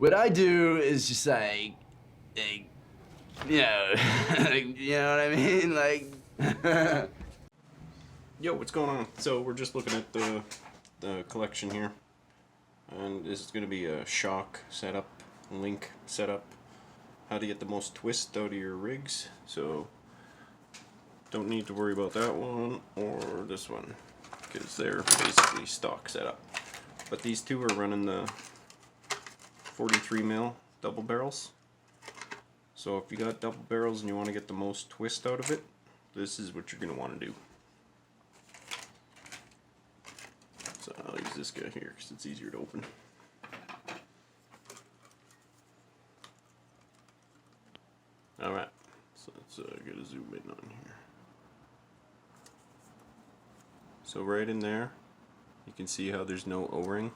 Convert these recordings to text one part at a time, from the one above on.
What I do is just like you know, you know what I mean? Like, Yo, what's going on? So we're just looking at the collection here, and this is going to be a shock setup, link setup, how to get the most twist out of your rigs. So don't need to worry about that one or this one, because they're basically stock setup. But these two are running the 43 mil double barrels. So if you got double barrels and you want to get the most twist out of it, this is what you're going to want to do. So I'll use this guy here because it's easier to open. Alright, so let's get a zoom in on here. So right in there, you can see how there's no O-ring.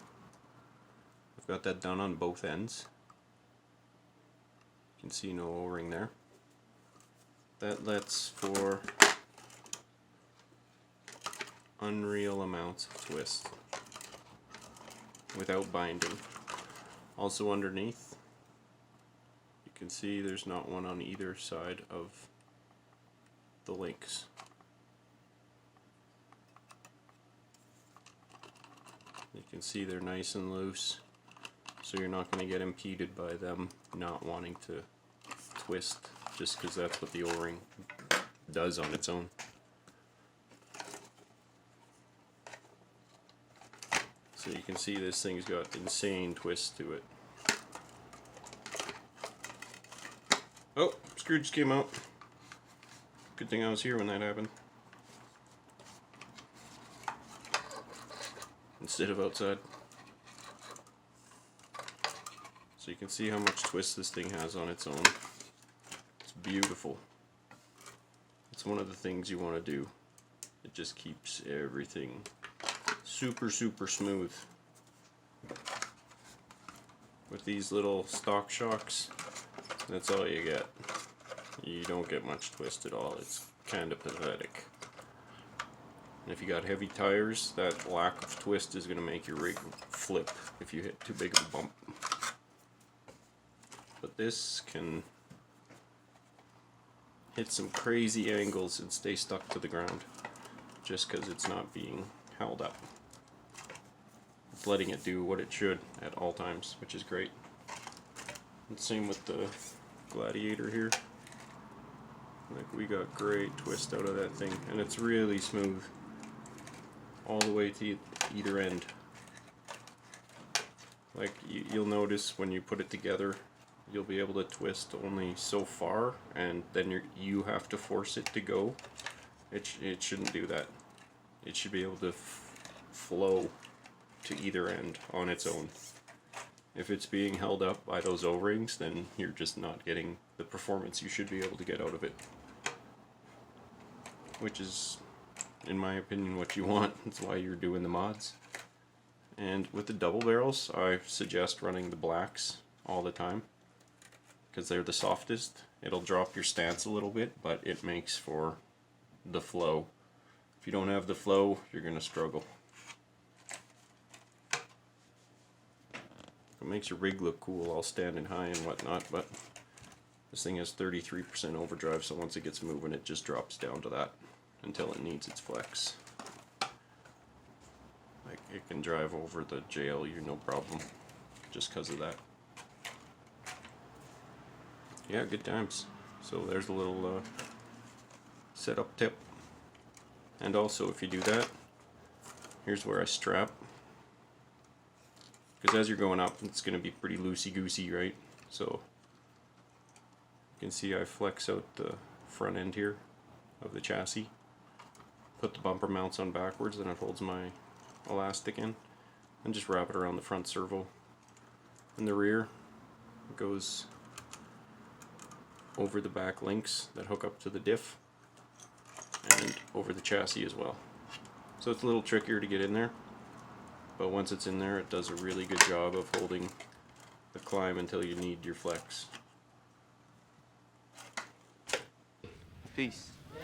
I've got that done on both ends. You can see no O-ring there. That lets for unreal amounts of twist without binding. Also underneath, you can see there's not one on either side of the links. You can see they're nice and loose, so you're not going to get impeded by them not wanting to twist, just because that's what the O-ring does on its own. So you can see this thing's got insane twist to it. Oh, screw just came out. Good thing I was here when that happened, instead of outside. So you can see how much twist this thing has on its own. It's beautiful. It's one of the things you want to do. It just keeps everything super smooth. With these little stock shocks, that's all you get. You don't get much twist at all. It's kind of pathetic. And if you got heavy tires, that lack of twist is going to make your rig flip if you hit too big of a bump. But this can hit some crazy angles and stay stuck to the ground just because it's not being held up. It's letting it do what it should at all times, which is great. And same with the Gladiator here. Like, we got great twist out of that thing, and it's really smooth all the way to either end. Like, you'll notice when you put it together, you'll be able to twist only so far, and then you have to force it to go. It shouldn't do that. It should be able to flow to either end on its own. If it's being held up by those O-rings, then you're just not getting the performance you should be able to get out of it. Which is, in my opinion, what you want. That's why you're doing the mods. And with the double barrels, I suggest running the blacks all the time, because they're the softest. It'll drop your stance a little bit, but it makes for the flow. If you don't have the flow, you're going to struggle. It makes your rig look cool, all standing high and whatnot, but this thing has 33% overdrive, so once it gets moving, it just drops down to that until it needs its flex. Like, it can drive over the JLU no problem, just because of that. Yeah, good times. So there's a little setup tip. And also, if you do that, here's where I strap. Because as you're going up, it's going to be pretty loosey-goosey, right? So you can see I flex out the front end here of the chassis, put the bumper mounts on backwards, and it holds my elastic in, and just wrap it around the front servo. In the rear, it goes over the back links that hook up to the diff, and over the chassis as well. So it's a little trickier to get in there, but once it's in there, it does a really good job of holding the climb until you need your flex. Peace.